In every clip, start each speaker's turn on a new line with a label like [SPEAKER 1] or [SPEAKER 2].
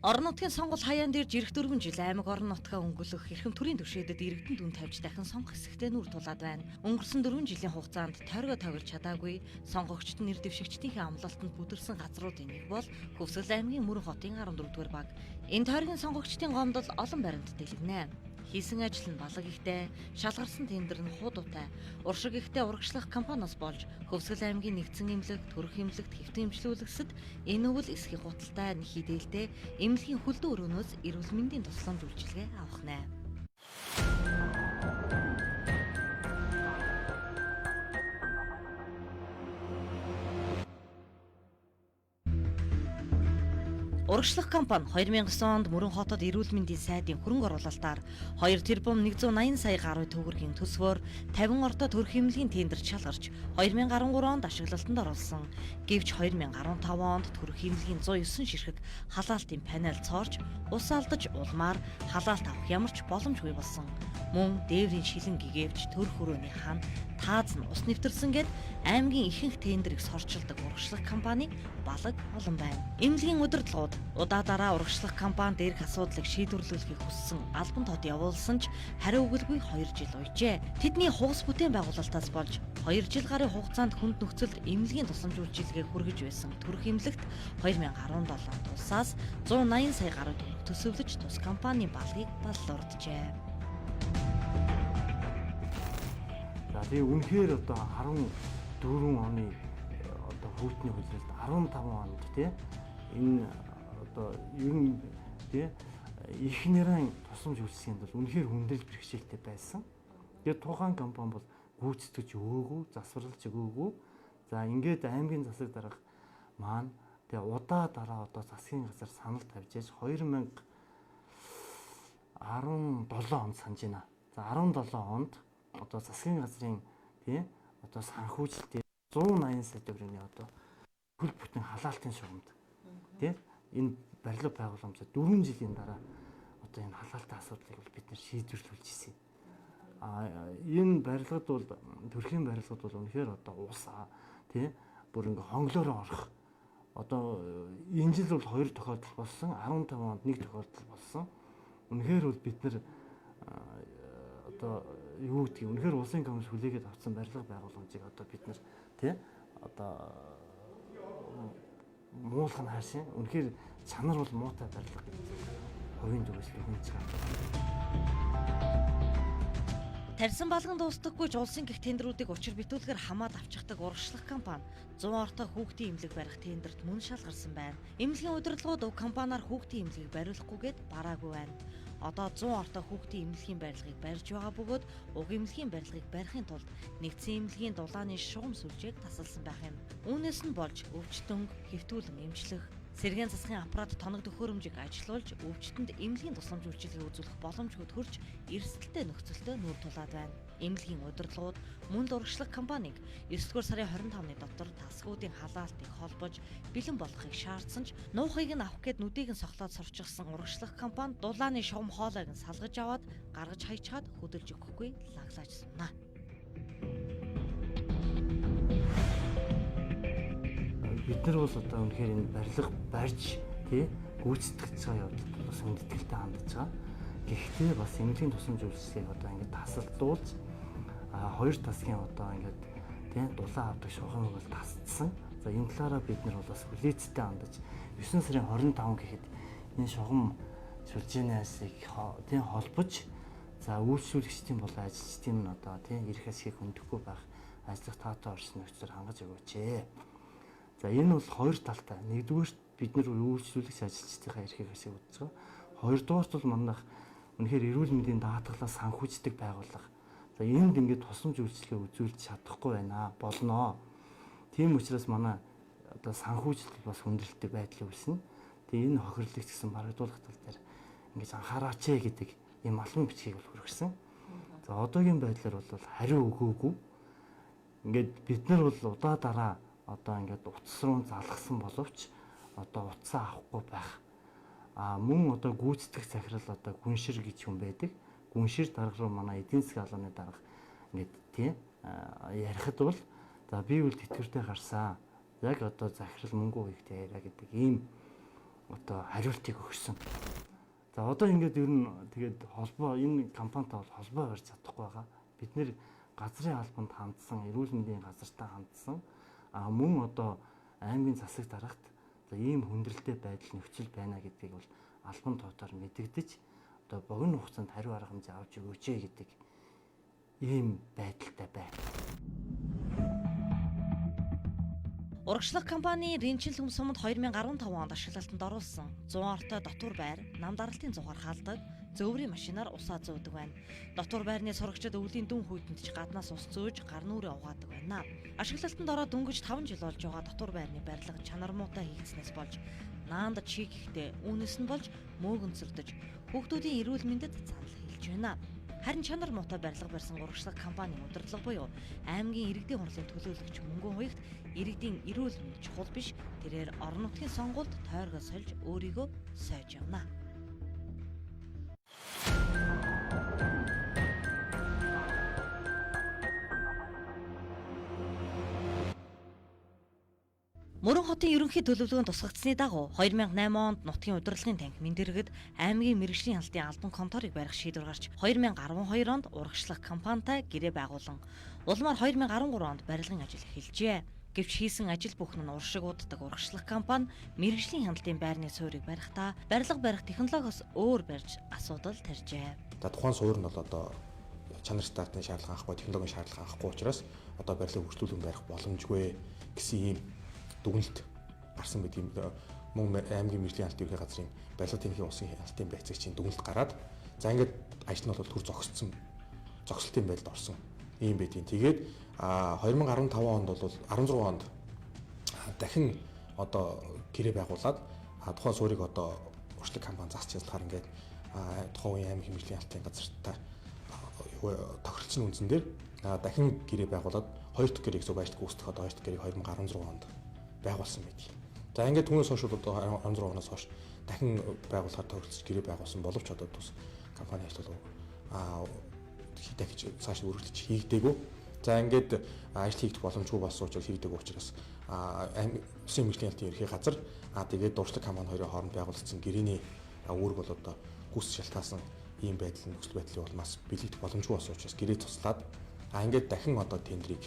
[SPEAKER 1] Орон нутгийн сонгол хаяан дээр жирэх 4 жил аймаг орон нутгаа өнгөлөх эрхэм төрийн түвшээдэд иргэдэн дүн тавьж дахин сонгох хэсэгтээ нүр тулаад байна. Өнгөрсөн 4 жилийн хугацаанд тойргоо тоглож чадаагүй сонгогчд нэр дэвшигчдийн амлалтанд бүдэрсэн газруудын нэг бол Хөвсгөл аймгийн Мөрөн хотын 14-р баг. Энэ тойргийн сонгогчдын гомдол олон баримтад дэлгэнэ. Хийсэн ажил нь балаг ихтэй, шалгарсан тендер нь хуудуутай, уршиг ихтэй урагшлах компаниас болж Хөвсгөл аймгийн нэгдсэн эмнэлэг, төрөх эмнэлэгт хэвтэн эмчлүүлэгсэд энэ үйл эсхийн худалдаа нь хідээлтэй эмнэлгийн хөлдөө өрөөнөөс эрүүл мэндийн тусламж үйлчилгээ авах нэ. Урагшлах компани 2009 онд Мөрөн хотод эрүүл мэндийн сайдын хөрөнгө оруулалтаар 2 тэрбум 180 сая гаруй төгрөгийн төсвөөр 50 ортой төрөх эмнэлгийн тендерт шалгарч 2013 онд ашиглалтанд оруулсан. Гэвч 2015 онд төрөх эмнэлгийн 109 ширхэг халаалтын панел цоорч ус алдаж улмаар халаалт авах ямар ч боломжгүй болсон. Мөн дээврийн шилэн гэгэвч төрөх өрөөний хаан тааз нь ус нэвтэрсэн гэд аймгийн ихэнх тендерийг сорчилдог урагшлах компани балаг олон байна. Эмнэлгийн удирдлагууд удаа урагшлах компани дээрх асуудлыг шийдвэрлүүлэхийг хүссэн албан тод явуулсан ч хариу өгөлгүй 2 жил уйжээ. Тэдний хугас бүтээн байгуулалтаас болж 2 жил гарын хугацаанд хүнд нөхцөлд эмнэлгийн тусламж үйлчилгээг хүргэж байсан төрөх эмнэлэгт 2017 тусаас 180 сая гаруй төгрөг төсөвлөж тус компани балгыг баллуурджээ.
[SPEAKER 2] Тэгээ үнэхээр одоо 14 оны одоо хүүтний хөлөөлөлт 15 онд тий энэ одоо ер нь тий их нэрийн тусламж үйлчилгээнд бол үнэхээр хүндрэл бэрхшээлтэй байсан. Тэгээ тухайн компани бол гүйцэтгэж өгөөгүй, засварлаж өгөөгүй. За ингээд аймгийн засаг дарга маань тэгээ удаа дараа одоо засгийн газар санал тавьж яаж 2017 онд санаж байна. За 17 онд одоо засгийн газрын тий одоо санхүүжилтийн 180 сая төгрөгийн одоо хөл бүтэн халаалтын шугамд тий энэ барилга байгууламжаа 4 жилийн дараа одоо энэ халаалтын асуудлыг бол бид нэр шийдвэрлүүлж ирсэн. Энэ барилгад бол төрхийн барилгад бол үнэхээр одоо уусаа тий бүр ингээ хонглоороо орох одоо энэ жил бол 2 тохиолдол болсон, 15 онд 1 тохиолдол болсон. Үнэхээр бол бид нэр одоо юу гэдгийг үнэхээр улсын комисс хүлээгээд авсан барилга байгууламжийг одоо бид нар тий одоо муулах нь хаашийн үнэхээр чанар бол муутай барилга хувийн зүгэслэг хүнч байгаа.
[SPEAKER 1] Тарьсан балган дуустдаггүй ч улсын гих тендерүүдийг учир битүүлгээр хамаад авчихдаг урагшлах компани 100 ортой хүүхдийн эмнэлэг барих тендерт мөн шалгарсан байна. Эмнэлгийн удирдлагууд уг компаниар хүүхдийн эмнэлгийг бариулахгүйгээд бараагүй байна. Одоо 100 ортой хүүхдийн эмнэлгийн барилгыг барьж байгаа бөгөөд уг эмнэлгийн барилгыг барихын тулд нэгдсэн эмнэлгийн дулааны шугам сүлжээг тасалсан байх юм. Үүнээс нь болж өвчтөнг, хэвтүүлэн эмчлэх, сэргээн засгийн аппарат тоног төхөөрөмжийг ажилуулж өвчтөнд эмнэлгийн тусламж үйлчилгээ үзүүлэх боломжгүй төрж эрсдэлтэй нөхцөлтэй нүүр тулаад байна. Эмнэлгийн удирдлагууд мөн л урагшлах компанийг 9-р сарын 25-ны дотор тасгуудын халаалтыг холбож бэлэн болгохыг шаардсан ч нуухыг нь авах гээд нүдийг нь сохлоод сурчилсан урагшлах компани дулааны шугам хоолойг нь салгаж аваад гаргаж хайчаад хөдөлж өгөхгүй лаглааж сумнаа.
[SPEAKER 2] Бид нар бол одоо үнэхээр энэ барилга барьж тий гүйцэтгэж байгаа явдлыг бас хүндэтгэлтэй хандж байгаа. Гэхдээ бас эмнэлгийн тусламж үйлчилгээг одоо ингээд тасалдуулж хоёр тасгийн одоо ингээд тий дулаан авдаг шугамыг бол тасцсан. За энэ талаараа бид нар бол бас хүлээцтэй хандаж 9 сарын 25 гэхэд энэ шугам сүлжээнээсийг тий холбож за үйлчлүүлэгчдийн болон ажилчдын нь одоо тий эрх хэсгийг хөндөхгүй байх ажлах таатай орчин нөхцөл хангаж өгөөч. За энэ бол хоёр талтай. Нэгдүгээр бид нар үйлчлүүлэгч ажилчдынхаа эрхийг хэсэг үзэж байгаа. Хоёрдугаар бол манайх үнэхээр эрүүл мэндийн даатгалаа санхүүждэг байгууллага. За энд ингээд тусламж үйлчилгээ үзүүлж чадахгүй байна болноо. Тийм учраас манай одоо санхүүжилт бас хүндрэлтэй байдлыг үүснэ. Тэгээ энэ хохирлогч гэсэн барагдуулах тал дээр ингэж анхаараач гэдэг ийм албан бичгийг бол хүргэсэн. За одоогийн байдлаар бол хариу өгөөгүй. Ингээд бид нар бол удаа дараа одоо ингээд утас руу залгасан боловч одоо утсаа авахгүй байх. Мөн одоо гүйцэтгэх захирал одоо гүншир гэж хүн байдаг. Гүншир дарга руу манай эдийн засгийн албаны дарга ингээд тий ярихад бол за би үл тэтгэвртэй гарсан. Яг одоо захирал мөнгө үеигтэй яриа гэдэг ийм одоо хариултыг өгсөн. За одоо ингээд ер нь тэгээд холбоо энэ компанитай холбоо барьж чадахгүй байгаа. Бид нэр газрын албанд хандсан, эрүүл мэндийн газартай хандсан мөн одоо аймгийн засаг дарагт за ийм хүндрэлтэй байдал нөхцөл байна гэдгийг бол албан туутаар мэдэгдэж одоо богино хугацаанд хариу арга хэмжээ авч өгөөч гэдэг ийм байдалтай байна.
[SPEAKER 1] Урагшлах компани Ринчил Хөмсөмд 2015 онд ашиглалтанд оруулсан 100 ортой дотуур байр, нам даралтын зугаар хаалдаг, зөөврийн машинаар усаа зөөдөг байна. Дотуур байрны сурагчид өвлийн дүн хүйтэнд ч гаднаас ус зөөж гар нүрээ угаадаг байна. Ашиглалтанд ороод дөнгөж 5 жил болж байгаа дотуур байрны барилга чанар муутай хийгдснээс болж наанд чиг ихтэй үүнээс нь болж мөөгөнцөрдөж хүүхдүүдийн эрүүл мэндэд занал хэлж байна. Харин чанар муутай барилга барьсан урагшлах компанийн удирдлага буюу аймгийн иргэдийн хурлын төлөөлөгч Мөнгөн хуягт иргэдийн эрүүл мэнд чухал биш, тэрээр орон нутгийн сонгуульд тойргоо сольж өөрийгөө сойж явна. Мөрөн хотын ерөнхий төлөвлөгөөнд тусгагдсны дагуу 2008 онд нутгийн удирдлагын танхимын дэргэд аймгийн мэргэжлийн албан албан конторыг барих шийдвэр гарч 2012 онд урагшлах компанитай гэрээ байгуулан улмаар 2013 онд барилгын ажил эхэлжээ. Гэвч хийсэн ажил бүхэн нь уршиг уддаг урагшлах компани мэргэжлийн хяналтын байрны суурийг барихдаа барилга барих технологиос өөр барьж асуудал тарьжээ.
[SPEAKER 3] Тухайн суур нь бол одоо чанар стандартын шаардлага авахгүй, технологийн шаардлага авахгүй учраас одоо барилгыг хөгжүүлэн барих боломжгүй гэсэн ийм дүгнэлт гарсан байт юм. Мөн аймгийн мэргэжлийн албан ерхий газрын барилга тэмхийн улсын хяналтын байцаагчийн дүгнэлт гараад за ингээд ажил нь бол түр зогсолтын байдалд орсон ийм байдیں۔ Тэгээд 2015 онд бол 16 онд дахин одоо гэрээ байгуулад тухайн суурийг одоо урагшлах компани засч чадлахаар ингээд тухайн аймгийн мэргэжлийн албан газартай тохиролцсон үндсэн дээр дахин гэрээ байгуулад хоёр дахь гэрээг зөв ажил гүйцэтгэх одоо хоёр дахь гэрээг 2016 онд байгуулсан байдаг. За ингээд түүнээс хойш одоо 16 оноос хойш дахин байгуулахаар тохиролцож гэрээ байгуулсан боловч одоо тус компани ажил дахиж цааш үргэлж хийгдээгүй. За ингээд ажил хийгдэх боломжгүй болсон учраас хийгдээгүй учраас улсын мэргэжлийн албан ерхий газар тэгээд урагшлах компани хоёрын хооронд байгуулагдсан гэрээний үүрэг бол одоо гүйцэтгэж шалтгаалсан ийм байдал нөхцөл байдлын улмаас бэлэгдэх боломжгүй болсон учраас гэрээ туслаад ингээд дахин одоо тендерийг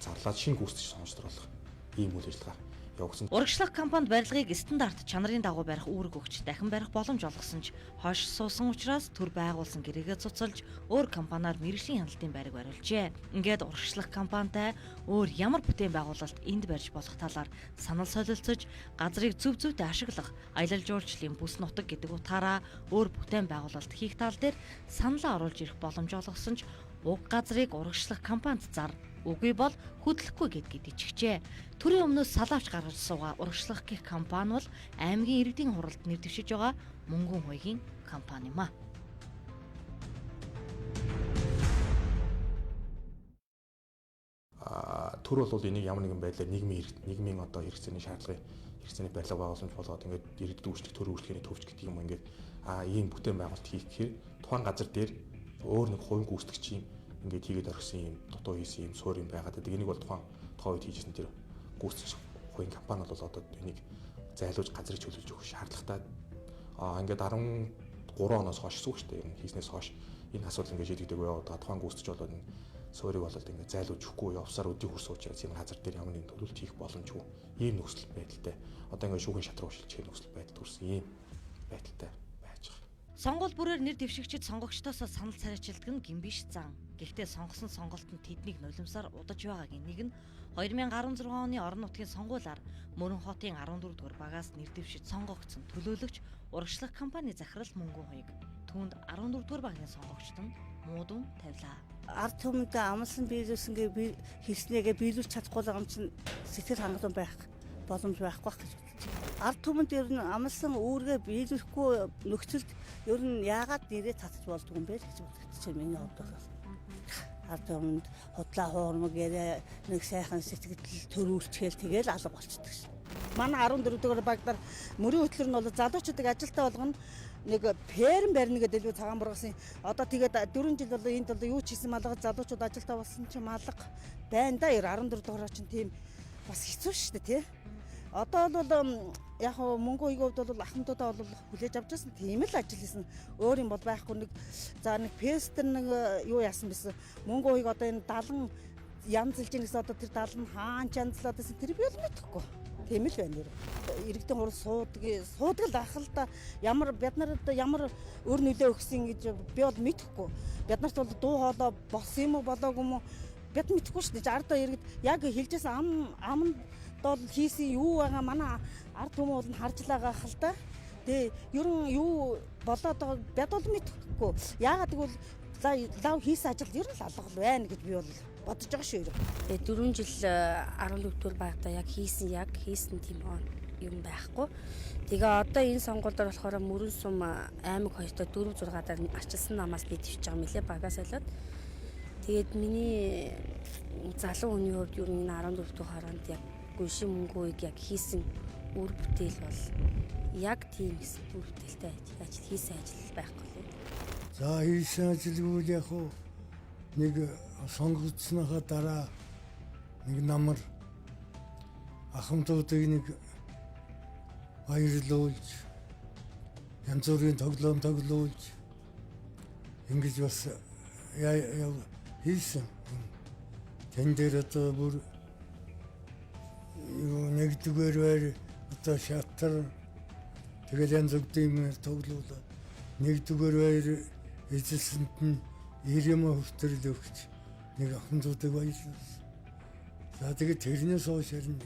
[SPEAKER 3] зарлаад шинэ гүйцэтгэж сонирхолтой ийм үйл ажиллагаа явуулсан.
[SPEAKER 1] Урагшлах компанид барилгыг стандарт чанарын дагуу барих үүрэг өгч дахин барих боломж олгосон ч хойш суусан учраас төр байгуулсан гэрээгээ цуцалж өөр компаниар мэргэжлийн хяналтын байрыг бариулжээ. Ингээд урагшлах компанитай өөр ямар бүтээн байгуулалт энд барьж болох талаар санал солилцож газрыг зөв зөвтэй ашиглах аялал жуулчлалын бүс нутаг гэдэг утгаараа өөр бүтээн байгуулалт хийх тал дээр саналаа оруулж ирэх боломж олгосон ч уг газрыг урагшлах компанид зар үгүй бол хөдлөхгүй гэдгийг ичгчээ. Төрийн өмнөөс салаавч гаргаж суугаа урагшлах гэх компани бол аймгийн иргэдийн хуралд нэр дэвшиж байгаа Мөнгөн хуйгийн компани юм а.
[SPEAKER 3] Төр бол энийг ямар нэгэн байдлаар нийгмийн одоо хэрэгцээний шаардлагын хэрэгцээний барилга байгууламж болгоод ингээд иргэдэд үйлчлэх төр үйлчлэгээний төвч гэдэг юм ингээд ийм бүтээн байгуулалт хийх гэхээр тухайн газар дээр өөр нэг хувийн гүйцэтгэгчийн ингээд хийгээд орхисон юм дутуу хийсэн юм суурь юм байгаад байдаг. Энийг бол тухайн үед хийжсэн тэр гүйцэтгэх хувийн компани бол одоо энийг зайлуулж газрыг чөлөөлж өгөх шаардлагатай. Ингээд 13 оноос хойш шүү дээ. Энэ хийснээс хойш энэ асуудал ингээд шийдэгдэггүй яваад тухайн гүйцэтгэж болоод энэ суурийг болоод ингээд зайлуулж өгөхгүй явсаар өдий хурс учраас энэ газар дээр ямар нэгэн төлөвлөлт хийх боломжгүй ийм нөхцөл байдалтай. Одоо ингээд шүүхийн шатруу шилжих нөхцөл байдал төрсэн ийм байдалтай байж байгаа.
[SPEAKER 1] Сонгуул бүрээр нэр дэвшигчид сонгогчдоос санал царайчилдаг нь гимбиш зан. Гэхдээ сонгосон сонголтод тэднийг нулимсаар удаж байгаагийн нэг нь 2016 оны орон нутгийн сонгуулиар Мөрөн хотын 14 дугаар багаас нэр дэвшиж сонгогдсон төлөөлөгч урагшлах компани захирал Мөнгөн хуйг түүнд 14 дугаар багийн сонгогчд нь муудун тавилаа.
[SPEAKER 4] Ард түмэнд амлсан биелүүлсэнгээ хийснээгээ биелүүлж чадахгүй байгаа юм чинь сэтгэл хангалуун байх боломж байхгүй гэж бодчих. Ард түмэнд ер нь амлсан үүргээ биелүүлэхгүй нөхцөлд ер нь яагаад нэрээ татчих болдгүй юм бэ гэж бодчих миний хувьд бол. Ард түмэнд худлаа хуурмаг яриа нэг сайхан сэтгэл төрүүлчихэл тэгэл алга болчихдог шин. Манай 14 дугаар багтар мөрийн хөтлөр нь бол залуучуудыг ажилтаа болгоно нэг ферм барьна гэдэг илүү цагаан бургасын одоо тэгээд 4 жил бол энд бол юу ч хийсэн малгад залуучууд ажилтаа болсон ч малга байна да 14 дугаар чинь тийм бас хэцүү шүү дээ тий. Одоо бол яг мөнгө үйгийн хувьд бол ахмадуудаа бол хүлээж авч байсан. Тийм л ажил хийсэн. Өөр юм бол байхгүй. Нэг пестер нэг юу яасан байсан. Мөнгө үйг одоо энэ 70 янзлж гэсэн одоо тэр 70 хаан янзлаад байсан. Тэр би бол мэдэхгүй. Тийм л байна нэр. Иргэдийн хурал суудаг л ах л да. Ямар бид нарт ямар өр нөлөө өгсөн гэж би бол мэдэхгүй. Бид нарт бол дуу хоолой болсон юм уу болоогүй юм уу бид мэдэхгүй шүү дээ. Ардаа иргэд яг хэлжсэн амд бол хийсэн юу байгаа манай ард хүмүүс бол харж байгаа хэл та. Тэгээ ерөн юу болоод байгааг бид бол мэдэхгүй. Яагаад гэвэл лав хийсэн ажил ер нь л алга байна гэж би бол бодож байгаа шүү.
[SPEAKER 5] Тэгээ 4 жил 14 дугаар байхдаа яг хийсэн тийм юм байхгүй. Тэгээ одоо энэ сонгуульд болохоор Мөрөн сум аймаг хоёртой 4 6 дараа арчилсан намаас би твж байгаа мөлий багаас солиод. Тэгээд миний залуу хүний хувьд ер нь 14 дугаар хооронд яг гүшин мөнгө үеиг яг хийсэн үр бүтээл бол яг тийм үр бүтээлтэй ажил хийсэн ажил байхгүй лээ.
[SPEAKER 6] За хийсэн ажилгүй яг хуу нэг сонгогдсныхаа дараа нэг намар ахмадуудыг нэг баярлуулж янз бүрийн тоглоулж ингэж бас хийсэн. Тэн дээр одоо бүр нэгдүгээр байр одоо шатар тэгэл янз бүрийн тоглоулаад нэгдүгээр байр эзэлсэнд нь 90 хүртэл өгч нэг ахмадуудыг баярлуулсан. За тэгээд тэрнээс хойш нэг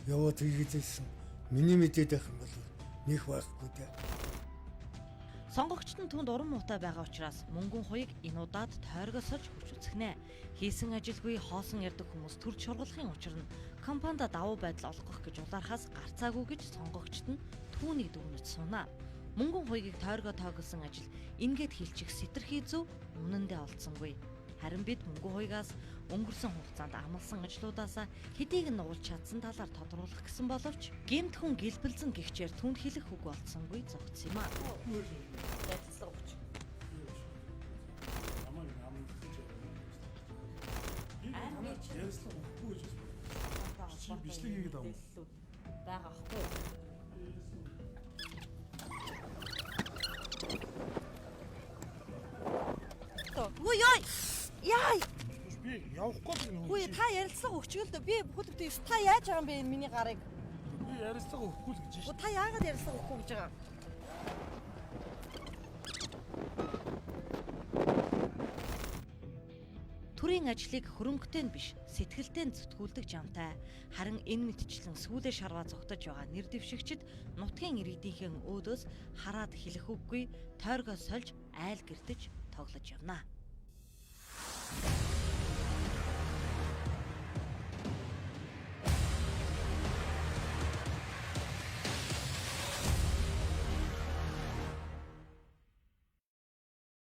[SPEAKER 6] яваад хийгээдсэн. Миний мэдээд байх юм бол нэх байхгүй дээ.
[SPEAKER 1] Сонгогчд нь түнд уран муутай байгаа учраас мөнгөн хуйг энэ удаад тойргоос олж хүч үзэхнэ. Хийсэн ажилгүй хоосон ярддаг хүмүүс төрж шургуулахын учир нь компанид давуу байдал олгох гэж улаархаас гарцаагүй гэж сонгогчд нь түүнийг дүгнэж сунаа. Мөнгөн хуйгийг тойргоо тоогсон ажил ингээд хилчих сэтэрхий зөв үнэндээ олдсонгүй. Харин бид мөнгөн хуйгаас өнгөрсөн хугацаанд амлсан ажлуудаасаа хэдийг нь нуулж чадсан талаар тодруулах гэсэн боловч гэмт хүн гэлбэлзэн гихчээр түнд хэлэх үг болцсонгүй зогц юм аа.
[SPEAKER 7] Бичлэг хийгээд авах
[SPEAKER 1] байгаа ахгүй.
[SPEAKER 8] Хөө яа.
[SPEAKER 7] би явахгүй л нөө.
[SPEAKER 8] Хөө та ярилцлага өгчгөл дөө би бүхэлдээ та яаж байгаа юм бэ миний гарыг?
[SPEAKER 7] Би ярилцлага өгөхгүй л гэж
[SPEAKER 8] Хөө та яагаад ярилцлага өгөхгүй гэж байгаа?
[SPEAKER 1] Төрийн ажлыг хөрөнгөтэй нь биш, сэтгэлтэй нь зүтгүүлдэг жамтай. Харин энэ мэтчлэн сүүлээ шарваа зогтож байгаа нэр дэвшигчид нутгийн иргэдийнхэн өөдөөс хараад хэлэх үггүй, тойргоо сольж айл гэртэж тоглож явна.